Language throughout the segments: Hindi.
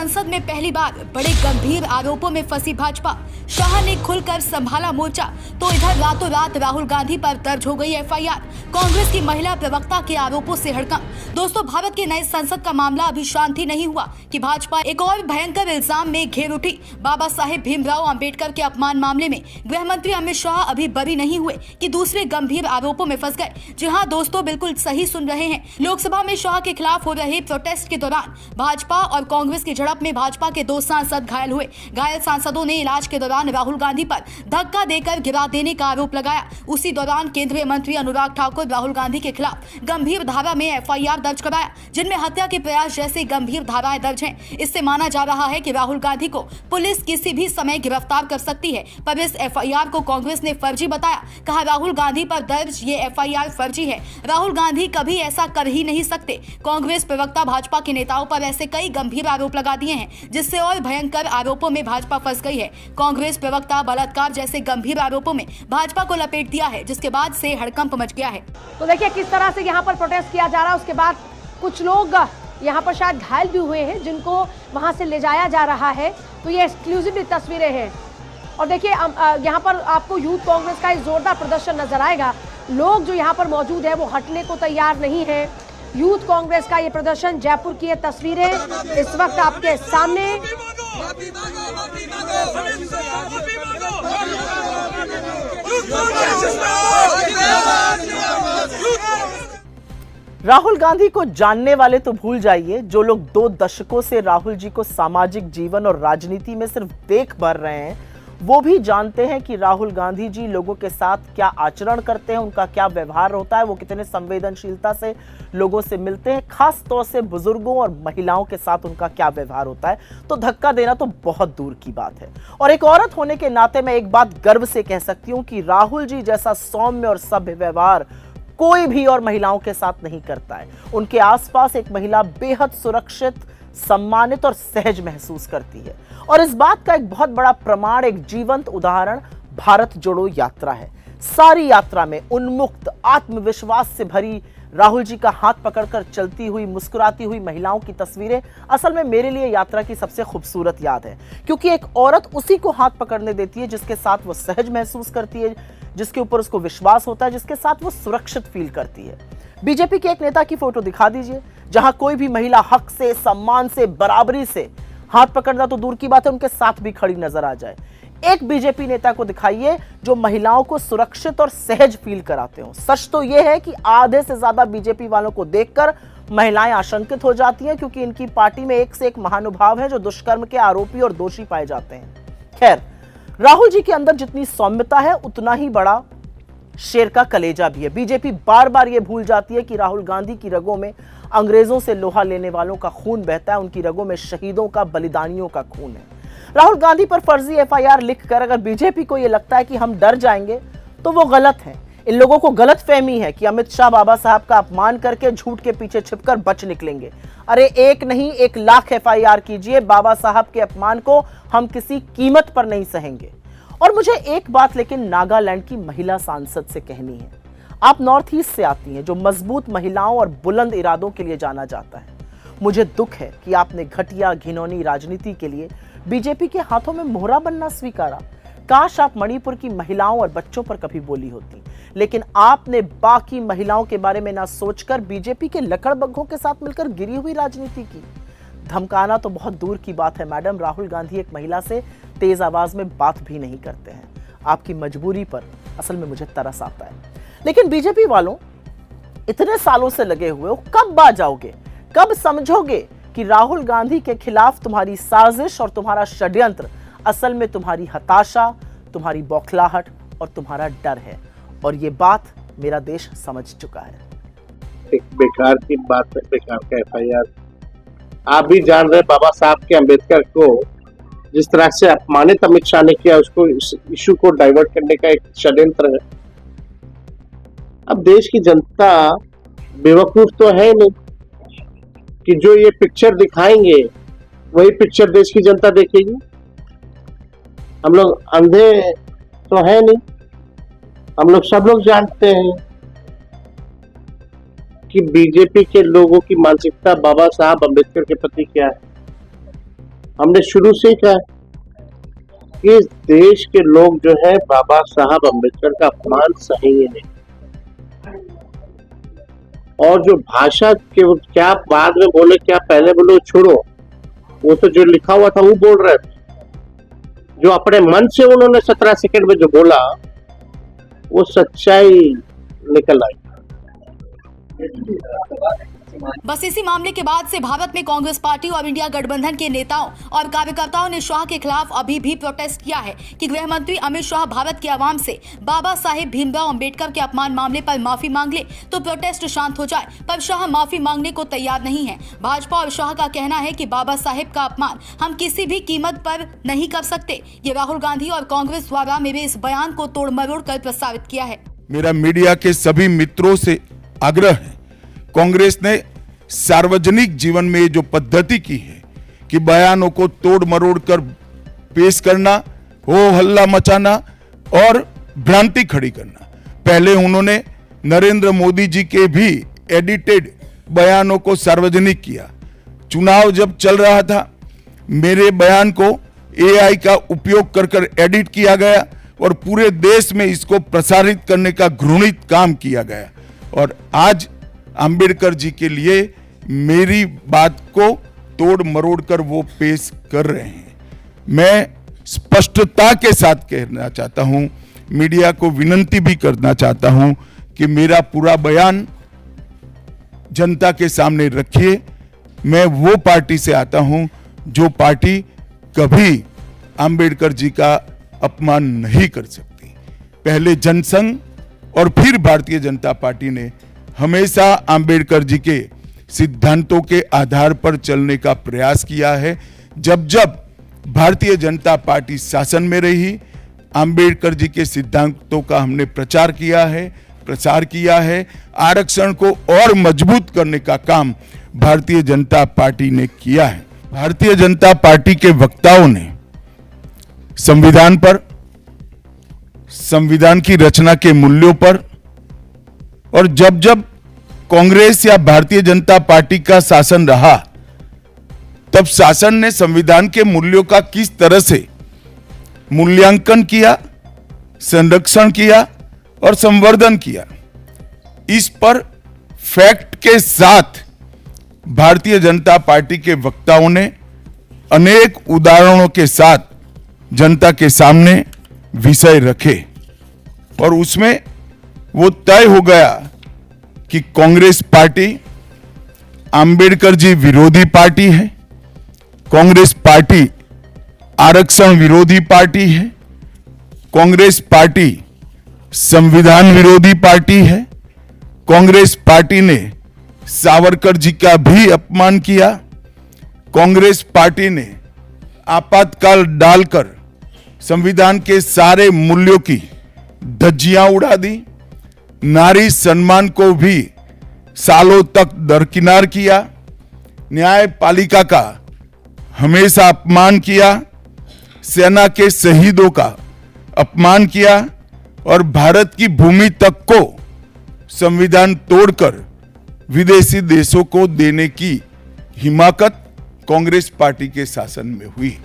संसद में पहली बार बड़े गंभीर आरोपों में फंसी भाजपा। शाह ने खुलकर संभाला मोर्चा तो इधर रातों रात राहुल गांधी पर दर्ज हो गई एफआईआर। कांग्रेस की महिला प्रवक्ता के आरोपों से हड़कंप। दोस्तों, भारत के नए संसद का मामला अभी शांत ही नहीं हुआ कि भाजपा एक और भयंकर इल्जाम में घेर उठी। बाबा साहेब भीमराव अंबेडकर के अपमान मामले में गृह मंत्री अमित शाह अभी बरी नहीं हुए कि दूसरे गंभीर आरोपों में फंस गए। जी हाँ दोस्तों, बिल्कुल सही सुन रहे हैं। लोकसभा में शाह के खिलाफ हो रहे प्रोटेस्ट के दौरान भाजपा और कांग्रेस की झड़प में भाजपा के 2 सांसद घायल हुए। घायल सांसदों ने इलाज के दौरान राहुल गांधी पर धक्का देकर गिरा देने का आरोप लगाया। उसी दौरान केंद्रीय मंत्री अनुराग ठाकुर राहुल गांधी के खिलाफ गंभीर धारा में एफआईआर दर्ज कराया, जिनमें हत्या के प्रयास जैसे गंभीर धाराएं दर्ज हैं। इससे माना जा रहा है कि राहुल गांधी को पुलिस किसी भी समय गिरफ्तार कर सकती है, पर इस एफआईआर को कांग्रेस ने फर्जी बताया। कहा राहुल गांधी पर दर्ज ये एफआईआर फर्जी है, राहुल गांधी कभी ऐसा कर ही नहीं सकते। कांग्रेस प्रवक्ता भाजपा के नेताओं पर ऐसे कई गंभीर आरोप लगा दिए हैं, जिससे और भयंकर आरोपों में भाजपा फंस गई है। कांग्रेस प्रवक्ता बलात्कार जैसे गंभीर आरोपों में भाजपा को लपेट दिया है, जिसके बाद से हड़कंप मच गया है। तो देखिए किस तरह से यहाँ पर प्रोटेस्ट किया जा रहा है। उसके बाद कुछ लोग यहाँ पर शायद घायल भी हुए हैं, जिनको वहां से ले जाया जा रहा है। तो ये एक्सक्लूसिव तस्वीरें हैं और देखिए यहाँ पर आपको यूथ कांग्रेस का एक जोरदार प्रदर्शन नजर आएगा। लोग जो यहाँ पर मौजूद है वो हटने को तैयार नहीं है। यूथ कांग्रेस का ये प्रदर्शन, जयपुर की ये तस्वीरें इस वक्त आपके सामने। राहुल गांधी को जानने वाले तो भूल जाइए, जो लोग 2 दशकों से राहुल जी को सामाजिक जीवन और राजनीति में सिर्फ देख भर रहे हैं, वो भी जानते हैं कि राहुल गांधी जी लोगों के साथ क्या आचरण करते हैं, उनका क्या व्यवहार होता है, वो कितने संवेदनशीलता से लोगों से मिलते हैं, खास तौर से बुजुर्गों और महिलाओं के साथ उनका क्या व्यवहार होता है। तो धक्का देना तो बहुत दूर की बात है। और एक औरत होने के नाते मैं एक बात गर्व से कह सकती हूं कि राहुल जी जैसा सौम्य और सभ्य व्यवहार कोई भी और महिलाओं के साथ नहीं करता है। उनके आसपास एक महिला बेहद सुरक्षित, सम्मानित और सहज महसूस करती है। और इस बात का एक बहुत बड़ा प्रमाण, एक जीवंत उदाहरण भारत जोड़ो यात्रा है। सारी यात्रा में उन्मुक्त, आत्मविश्वास से भरी राहुल जी का हाथ पकड़कर चलती हुई, मुस्कुराती हुई महिलाओं की तस्वीरें असल में मेरे लिए यात्रा की सबसे खूबसूरत याद है, क्योंकि एक औरत उसी को हाथ पकड़ने देती है जिसके साथ वो सहज महसूस करती है, जिसके ऊपर उसको विश्वास होता है, जिसके साथ वो सुरक्षित फील करती है। बीजेपी के एक नेता की फोटो दिखा दीजिए जहां कोई भी महिला हक से, सम्मान से, बराबरी से, हाथ पकड़ना तो दूर की बात है, उनके साथ भी खड़ी नजर आ जाए। एक बीजेपी नेता को दिखाइए जो महिलाओं को सुरक्षित और सहज फील कराते हो। सच तो यह है कि आधे से ज्यादा बीजेपी वालों को देखकर महिलाएं आशंकित हो जाती हैं, क्योंकि इनकी पार्टी में एक से एक महानुभाव है जो दुष्कर्म के आरोपी और दोषी पाए जाते हैं। खैर, राहुल जी के अंदर जितनी सौम्यता है उतना ही बड़ा शेर का कलेजा भी है। बीजेपी बार बार यह भूल जाती है कि राहुल गांधी की रगों में अंग्रेजों से लोहा लेने वालों का खून बहता है, उनकी रगों में शहीदों का, बलिदानियों का खून है। राहुल गांधी पर फर्जी एफआईआर लिखकर अगर बीजेपी को यह लगता है कि हम डर जाएंगे तो वो गलत है। इन लोगों को गलत फहमी है कि अमित शाह बाबा साहब का अपमान करके झूठ के पीछे छिपकर बच निकलेंगे। अरे एक नहीं 1 लाख एफआईआर कीजिए, बाबा साहब के अपमान को हम किसी कीमत पर नहीं सहेंगे। और मुझे एक बात लेकिन नागालैंड की महिला सांसद से कहनी है। आप नॉर्थ ईस्ट से आती हैं, जो मजबूत महिलाओं और बुलंद इरादों के लिए जाना जाता है। मुझे दुख है कि आपने घटिया, घिनौनी राजनीति के लिए बीजेपी के हाथों में मोहरा बनना स्वीकारा। काश आप मणिपुर की महिलाओं और बच्चों पर कभी बोली होती, लेकिन आपने बाकी महिलाओं के बारे में ना सोचकर बीजेपी के लकड़बग्घों के साथ मिलकर गिरी हुई राजनीति की। धमकाना तो बहुत दूर की बात है मैडम, राहुल गांधी एक महिला से तेज आवाज में बात भी नहीं करते हैं। आपकी मजबूरी पर असल में मुझे तरस आता है। लेकिन बीजेपी वालों, इतने सालों से लगे हुए हो, कब बाज आओगे? कब समझोगे कि राहुल गांधी के खिलाफ तुम्हारी साजिश और तुम्हारा षड्यंत्र असल में तुम्हारी हताशा, तुम्हारी बौखलाहट और तुम्हारा डर है? और ये बात मेरा देश समझ चुका है। एक बेकार की बात है, बेकार का एफआईआर। आप भी जान रहे बाबा साहब के अम्बेडकर को जिस तरह से अपमानित अमित शाह ने किया, उसको इस इशू को डाइवर्ट करने का एक षड्यंत्र है। अब देश की जनता बेवकूफ तो है नहीं कि जो ये पिक्चर दिखाएंगे वही पिक्चर देश की जनता देखेगी। हम लोग अंधे तो है नहीं, हम लोग सब लोग जानते हैं कि बीजेपी के लोगों की मानसिकता बाबा साहब अम्बेडकर के प्रति क्या है। हमने शुरू से ही कहा कि इस देश के लोग जो है बाबा साहब अम्बेडकर का अपमान सहेंगे नहीं। और जो भाषा के क्या बाद में बोले क्या पहले बोले छोड़ो, वो तो जो लिखा हुआ था वो बोल रहे थे। जो अपने मन से उन्होंने 17 सेकंड में जो बोला वो सच्चाई निकल आई। बस इसी मामले के बाद से भारत में कांग्रेस पार्टी और इंडिया गठबंधन के नेताओं और कार्यकर्ताओं ने शाह के खिलाफ अभी भी प्रोटेस्ट किया है कि गृह मंत्री अमित शाह भारत की आवाम से बाबा साहेब भीमराव अंबेडकर के अपमान मामले पर माफी मांग ले तो प्रोटेस्ट शांत हो जाए, पर शाह माफी मांगने को तैयार नहीं है। भाजपा और शाह का कहना है कि बाबा साहेब का अपमान हम किसी भी कीमत पर नहीं कर सकते। ये राहुल गांधी और कांग्रेस द्वारा मेरे इस बयान को तोड़ मरोड़ कर प्रस्तावित किया है। मेरा मीडिया के सभी मित्रों से आग्रह है, कांग्रेस ने सार्वजनिक जीवन में जो पद्धति की है कि बयानों को तोड़ मरोड़ कर पेश करना, हो हल्ला मचाना और भ्रांति खड़ी करना। पहले उन्होंने नरेंद्र मोदी जी के भी एडिटेड बयानों को सार्वजनिक किया। चुनाव जब चल रहा था मेरे बयान को एआई का उपयोग कर कर एडिट किया गया और पूरे देश में इसको प्रसारित करने का घृणित काम किया गया। और आज अंबेडकर जी के लिए मेरी बात को तोड़ मरोड़ कर वो पेश कर रहे हैं। मैं स्पष्टता के साथ कहना चाहता हूं, मीडिया को विनती भी करना चाहता हूं कि मेरा पूरा बयान जनता के सामने रखिए। मैं वो पार्टी से आता हूं जो पार्टी कभी अंबेडकर जी का अपमान नहीं कर सकती। पहले जनसंघ और फिर भारतीय जनता पार्टी ने हमेशा अंबेडकर जी के सिद्धांतों के आधार पर चलने का प्रयास किया है। जब जब भारतीय जनता पार्टी शासन में रही, अंबेडकर जी के सिद्धांतों का हमने प्रचार किया है। आरक्षण को और मजबूत करने का काम भारतीय जनता पार्टी ने किया है। भारतीय जनता पार्टी के वक्ताओं ने संविधान पर, संविधान की रचना के मूल्यों पर और जब जब कांग्रेस या भारतीय जनता पार्टी का शासन रहा तब शासन ने संविधान के मूल्यों का किस तरह से मूल्यांकन किया, संरक्षण किया और संवर्धन किया, इस पर फैक्ट के साथ भारतीय जनता पार्टी के वक्ताओं ने अनेक उदाहरणों के साथ जनता के सामने विषय रखे और उसमें वो तय हो गया कि कांग्रेस पार्टी अंबेडकर जी विरोधी पार्टी है, कांग्रेस पार्टी आरक्षण विरोधी पार्टी है, कांग्रेस पार्टी संविधान विरोधी पार्टी है, कांग्रेस पार्टी ने सावरकर जी का भी अपमान किया, कांग्रेस पार्टी ने आपातकाल डालकर संविधान के सारे मूल्यों की धज्जियां उड़ा दी, नारी सम्मान को भी सालों तक दरकिनार किया, न्यायपालिका का हमेशा अपमान किया, सेना के शहीदों का अपमान किया और भारत की भूमि तक को संविधान तोड़कर विदेशी देशों को देने की हिमाकत कांग्रेस पार्टी के शासन में हुई।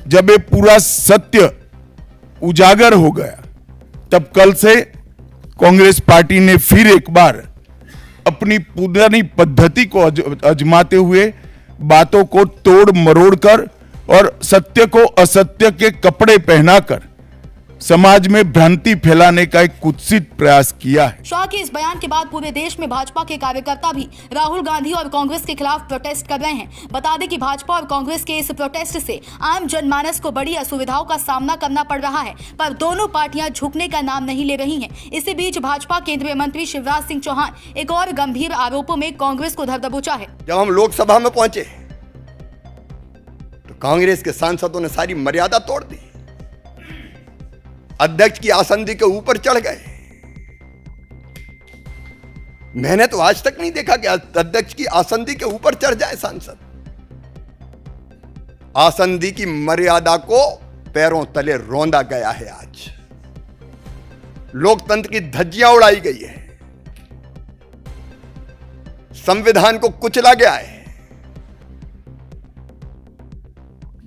जब ये पूरा सत्य उजागर हो गया तब कल से कांग्रेस पार्टी ने फिर एक बार अपनी पुरानी पद्धति को आजमाते हुए बातों को तोड़ मरोड़ कर और सत्य को असत्य के कपड़े पहनाकर समाज में भ्रांति फैलाने का एक कुत्सित प्रयास किया है। शाह के इस बयान के बाद पूरे देश में भाजपा के कार्यकर्ता भी राहुल गांधी और कांग्रेस के खिलाफ प्रोटेस्ट कर रहे हैं। बता दें कि भाजपा और कांग्रेस के इस प्रोटेस्ट से आम जनमानस को बड़ी असुविधाओं का सामना करना पड़ रहा है, पर दोनों पार्टियां झुकने का नाम नहीं ले रही हैं। इसी बीच भाजपा केंद्रीय मंत्री शिवराज सिंह चौहान एक और गंभीर आरोपों में कांग्रेस को धर दबोचा है। जब हम लोकसभा में पहुंचे तो कांग्रेस के सांसदों ने सारी मर्यादा तोड़ दी, अध्यक्ष की आसंदी के ऊपर चढ़ गए। मैंने तो आज तक नहीं देखा कि अध्यक्ष की आसंदी के ऊपर चढ़ जाए सांसद। आसंदी की मर्यादा को पैरों तले रौंदा गया है। आज लोकतंत्र की धज्जियां उड़ाई गई है, संविधान को कुचला गया है।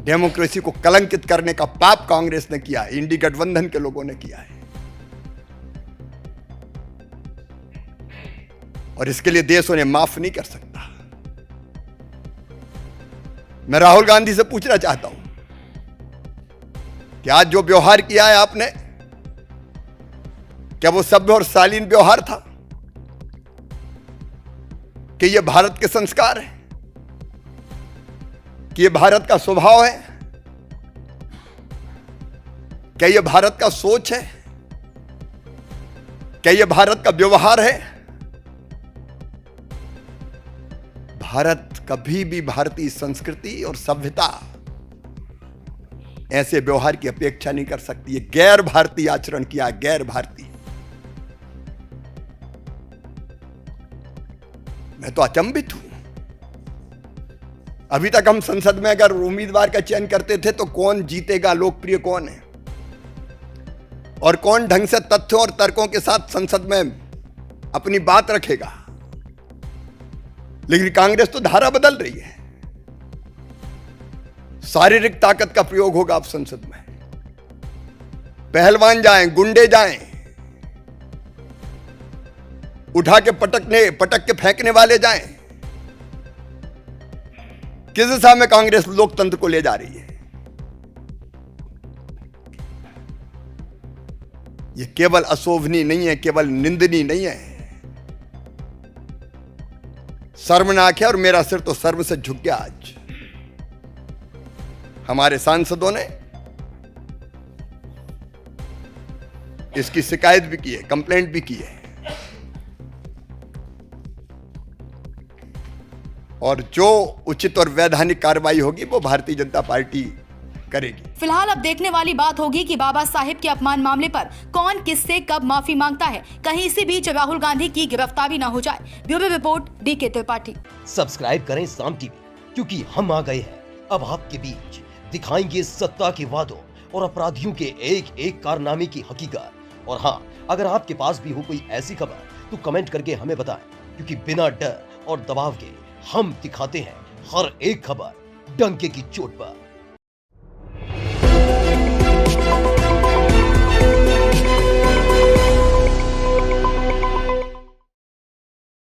डेमोक्रेसी को कलंकित करने का पाप कांग्रेस ने किया है, इंडी गठबंधन के लोगों ने किया है। और इसके लिए देश उन्हें माफ नहीं कर सकता। मैं राहुल गांधी से पूछना चाहता हूं कि आज जो व्यवहार किया है आपने, क्या वो सभ्य और शालीन व्यवहार था? कि ये भारत के संस्कार है? कि ये भारत का स्वभाव है? क्या ये भारत का सोच है? क्या ये भारत का व्यवहार है? भारत कभी भी भारतीय संस्कृति और सभ्यता ऐसे व्यवहार की अपेक्षा नहीं कर सकती। ये गैर भारतीय आचरण किया, गैर भारतीय। मैं तो अचंभित हूं। अभी तक हम संसद में अगर उम्मीदवार का चयन करते थे तो कौन जीतेगा, लोकप्रिय कौन है और कौन ढंग से तथ्यों और तर्कों के साथ संसद में अपनी बात रखेगा। लेकिन कांग्रेस तो धारा बदल रही है। शारीरिक ताकत का प्रयोग होगा अब संसद में। पहलवान जाएं, गुंडे जाएं, उठा के पटक के फेंकने वाले जाएं। किस दिशा में कांग्रेस लोकतंत्र को ले जा रही है? यह केवल अशोभनीय नहीं है, केवल निंदनीय नहीं है, शर्मनाक है। और मेरा सिर तो सर्व से झुक गया। आज हमारे सांसदों ने इसकी शिकायत भी की है, कंप्लेंट भी की है, और जो उचित और वैधानिक कार्रवाई होगी वो भारतीय जनता पार्टी करेगी। फिलहाल अब देखने वाली बात होगी कि बाबा साहेब के अपमान मामले पर कौन किससे कब माफी मांगता है। कहीं इसी बीच राहुल गांधी की गिरफ्तारी न हो जाए। Bureau report, DK Tripathi. Subscribe करें साम टीवी, क्योंकि हम आ गए हैं अब आपके बीच। दिखाएंगे सत्ता के वादों और अपराधियों के एक एक कारनामे की हकीकत। और हाँ, अगर आपके पास भी हो कोई ऐसी खबर तो कमेंट करके हमें बताएं, क्योंकि बिना डर और दबाव के हम दिखाते हैं हर एक खबर डंके की चोट पर।